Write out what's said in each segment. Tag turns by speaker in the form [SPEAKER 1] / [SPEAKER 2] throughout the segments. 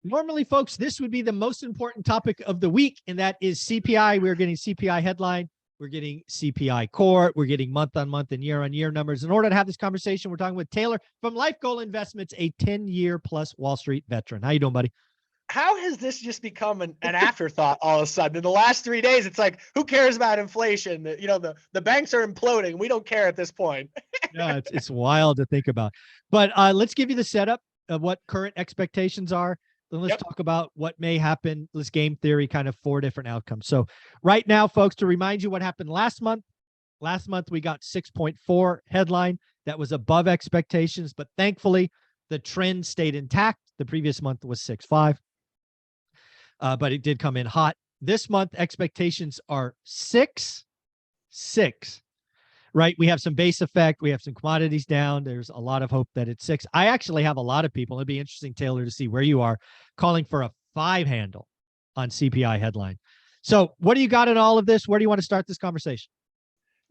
[SPEAKER 1] Normally, folks, this would be the most important topic of the week, and that is CPI. We're getting CPI headline. We're getting CPI core. We're getting month-on-month and year-on-year numbers. In order to have this conversation, we're talking with Taylor from Life Goal Investments, a 10-year plus Wall Street veteran. How you doing, buddy?
[SPEAKER 2] How has this just become an afterthought all of a sudden? In the last 3 days, it's like, who cares about inflation? The banks are imploding. We don't care at this point.
[SPEAKER 1] Yeah, it's wild to think about. But let's give you the setup of what current expectations are. Then let's
[SPEAKER 2] Yep.
[SPEAKER 1] talk about what may happen. Let's game theory, kind of 4 different outcomes. So right now, folks, to remind you what happened last month. Last month, we got 6.4 headline. That was above expectations, but thankfully, the trend stayed intact. The previous month was 6.5, but it did come in hot. This month, expectations are 6.6. Right. We have some base effect. We have some commodities down. There's a lot of hope that it's 6. I actually have a lot of people. It'd be interesting, Taylor, to see where you are calling for a 5 handle on CPI headline. So what do you got in all of this? Where do you want to start this conversation?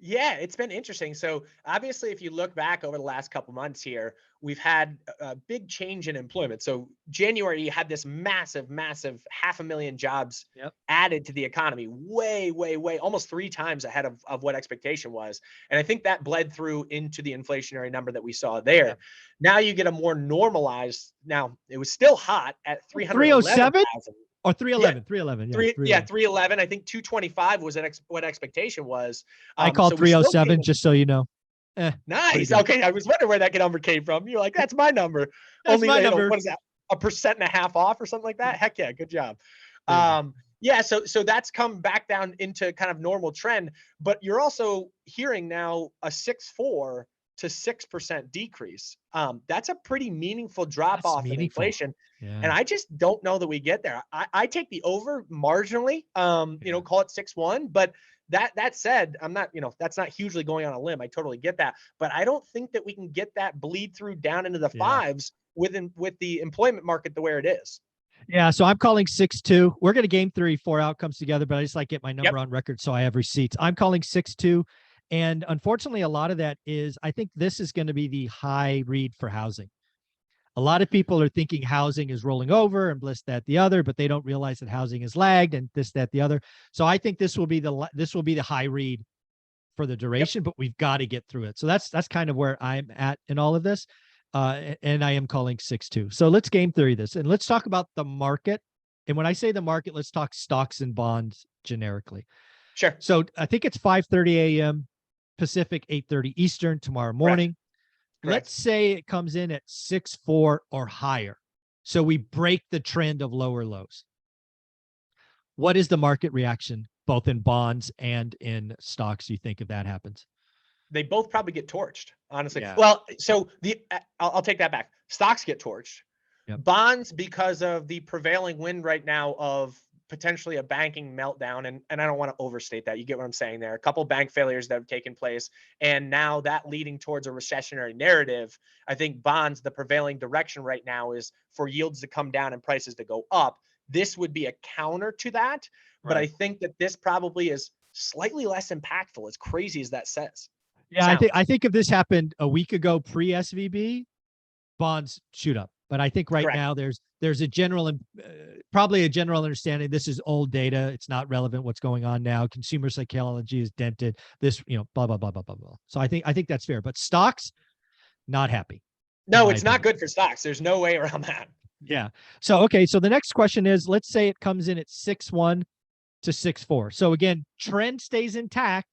[SPEAKER 2] Yeah, it's been interesting. So obviously, if you look back over the last couple months here, we've had a big change in employment. So January, you had this massive 500,000 jobs
[SPEAKER 1] Yep.
[SPEAKER 2] added to the economy, way, almost 3 times ahead of what expectation was. And I think that bled through into the inflationary number that we saw there.
[SPEAKER 1] Yep.
[SPEAKER 2] Now you get a more normalized. Now it was still hot at
[SPEAKER 1] 307
[SPEAKER 2] 311,000.
[SPEAKER 1] or
[SPEAKER 2] Yeah,
[SPEAKER 1] 311? 311. Yeah. 311.
[SPEAKER 2] 311. I think 225 was what expectation was.
[SPEAKER 1] I call
[SPEAKER 2] So we still
[SPEAKER 1] 307,
[SPEAKER 2] gained.
[SPEAKER 1] just so you know. Pretty
[SPEAKER 2] Nice.
[SPEAKER 1] good.
[SPEAKER 2] Okay, I was wondering where that number came from. You're like, that's my number.
[SPEAKER 1] That's
[SPEAKER 2] Only,
[SPEAKER 1] my number.
[SPEAKER 2] what is that? 1.5% off or something like that? Heck yeah, good job.
[SPEAKER 1] There you go.
[SPEAKER 2] Yeah, so that's come back down into kind of normal trend, but you're also hearing now a 6.4 to 6% decrease. That's a pretty meaningful drop
[SPEAKER 1] That's
[SPEAKER 2] off in
[SPEAKER 1] meaningful.
[SPEAKER 2] inflation.
[SPEAKER 1] Yeah.
[SPEAKER 2] And I just don't know that we get there. I take the over marginally, call it 6.1, but that said, I'm not, that's not hugely going on a limb. I totally get that, but I don't think that we can get that bleed through down into the
[SPEAKER 1] Yeah.
[SPEAKER 2] 5s with the employment market the way it is.
[SPEAKER 1] Yeah, so I'm calling 6.2. We're going to game 4 outcomes together, but I just like get my number
[SPEAKER 2] Yep.
[SPEAKER 1] on record so I have receipts. I'm calling 6.2, and unfortunately, a lot of that is I think this is going to be the high read for housing. A lot of people are thinking housing is rolling over and this, that, the other, but they don't realize that housing is lagged and this, that, the other. So I think this will be the high read for the duration, but we've got to get through it. So that's kind of where I'm at in all of this. And I am calling 6.2. So let's game theory this, and let's talk about the market. And when I say the market, let's talk stocks and bonds generically.
[SPEAKER 2] Sure.
[SPEAKER 1] So I think it's 5:30 a.m. Pacific, 8:30 Eastern tomorrow morning.
[SPEAKER 2] Correct.
[SPEAKER 1] Let's say it comes in at 6.4 or higher. So we break the trend of lower lows. What is the market reaction, both in bonds and in stocks, you think, if that happens?
[SPEAKER 2] They both probably get torched, honestly.
[SPEAKER 1] Yeah.
[SPEAKER 2] Well, so I'll take that back. Stocks get torched.
[SPEAKER 1] Yep.
[SPEAKER 2] Bonds, because of the prevailing wind right now of potentially a banking meltdown, and I don't want to overstate that. You get what I'm saying there. A couple bank failures that have taken place, and now that leading towards a recessionary narrative. I think bonds, the prevailing direction right now is for yields to come down and prices to go up. This would be a counter to that, but I think that this probably is slightly less impactful, as crazy as that says.
[SPEAKER 1] Yeah, I think if this happened a week ago pre-SVB, bonds shoot up. But I think right now there's a general, probably a general understanding. This is old data. It's not relevant. What's going on now? Consumer psychology is dented. This, blah blah blah blah blah blah. So I think that's fair. But stocks, not happy.
[SPEAKER 2] No, it's not good for stocks. There's no way around that.
[SPEAKER 1] Yeah. So okay. So the next question is: let's say it comes in at 6.1 to 6.4. So again, trend stays intact,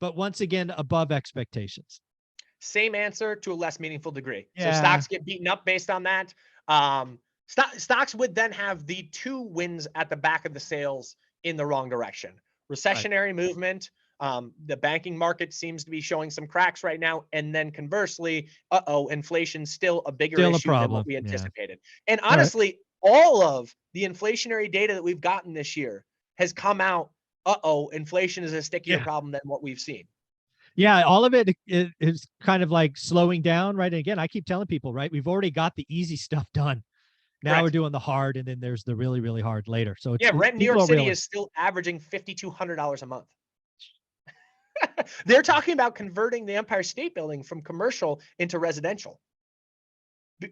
[SPEAKER 1] but once again above expectations.
[SPEAKER 2] Same answer to a less meaningful degree.
[SPEAKER 1] Yeah.
[SPEAKER 2] So stocks get beaten up based on that. Stocks would then have the 2 wins at the back of the sails in the wrong direction. Recessionary movement. The banking market seems to be showing some cracks right now. And then conversely, inflation's still a bigger issue than what we anticipated. Yeah. And honestly, all of the inflationary data that we've gotten this year has come out, inflation is a stickier problem than what we've seen.
[SPEAKER 1] Yeah, all of it is kind of like slowing down, right? And again, I keep telling people, right? We've already got the easy stuff done. Now we're doing the hard, and then there's the really, really hard later. So
[SPEAKER 2] rent in New York City is still averaging $5,200 a month. They're talking about converting the Empire State Building from commercial into residential.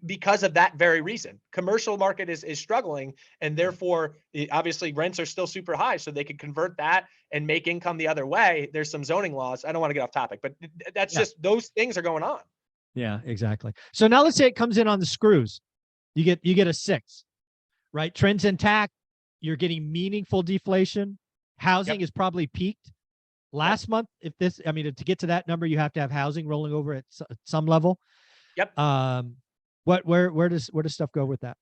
[SPEAKER 2] because of that very reason. Commercial market is struggling, and therefore obviously rents are still super high, so they could convert that and make income the other way. There's some zoning laws. I don't want to get off topic, but that's just, those things are going on.
[SPEAKER 1] Yeah, exactly. So now let's say it comes in on the screws. You get a 6, right? Trends intact. You're getting meaningful deflation. Housing is probably peaked. Last month, if this, I mean, to get to that number, you have to have housing rolling over at some level.
[SPEAKER 2] Yep.
[SPEAKER 1] Where does stuff go with that?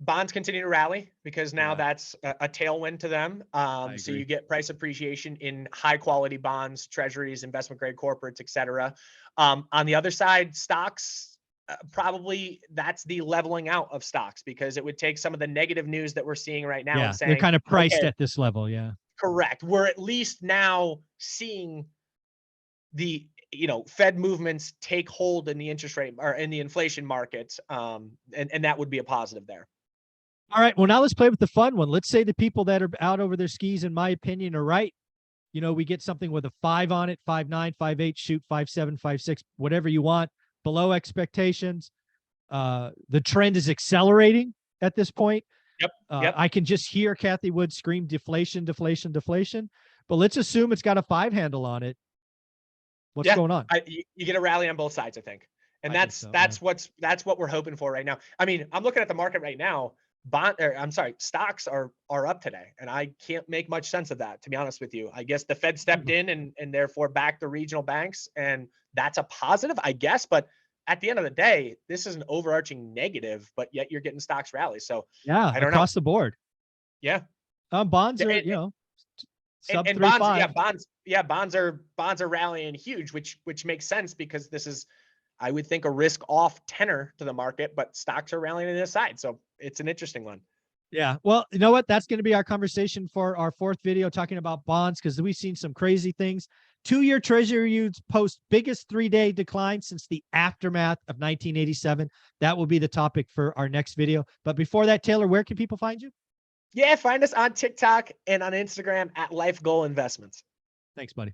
[SPEAKER 2] Bonds continue to rally because now that's a tailwind to them. So you get price appreciation in high quality bonds, treasuries, investment grade corporates, et cetera. On the other side, stocks, probably that's the leveling out of stocks, because it would take some of the negative news that we're seeing right now and saying
[SPEAKER 1] they're kind of priced at this level. Yeah.
[SPEAKER 2] Correct. We're at least now seeing the Fed movements take hold in the interest rate or in the inflation markets, and that would be a positive there.
[SPEAKER 1] All right. Well, now let's play with the fun one. Let's say the people that are out over their skis, in my opinion, are right. We get something with a 5 on it, 5.9, 5.8, shoot 5.7, 5.6, whatever you want, below expectations. The trend is accelerating at this point.
[SPEAKER 2] Yep.
[SPEAKER 1] I can just hear Kathy Wood scream deflation, deflation, deflation. But let's assume it's got a 5 handle on it. What's going on?
[SPEAKER 2] You get a rally on both sides, I think. And that's what we're hoping for right now. I mean, I'm looking at the market right now. Stocks are up today, and I can't make much sense of that, to be honest with you. I guess the Fed stepped in and therefore backed the regional banks, and that's a positive, I guess. But at the end of the day, this is an overarching negative, but yet you're getting stocks rally. So I don't
[SPEAKER 1] across the board.
[SPEAKER 2] Yeah.
[SPEAKER 1] Bonds are, sub 3.5.
[SPEAKER 2] Bonds are rallying huge, which makes sense, because this is, I would think, a risk off tenor to the market, but stocks are rallying on this side. So it's an interesting one.
[SPEAKER 1] Yeah. Well, you know what? That's going to be our conversation for our 4th video, talking about bonds, because we've seen some crazy things. 2-year treasury yields post biggest 3-day decline since the aftermath of 1987. That will be the topic for our next video. But before that, Taylor, where can people find you?
[SPEAKER 2] Yeah, find us on TikTok and on Instagram at Life Goal Investments.
[SPEAKER 1] Thanks, buddy.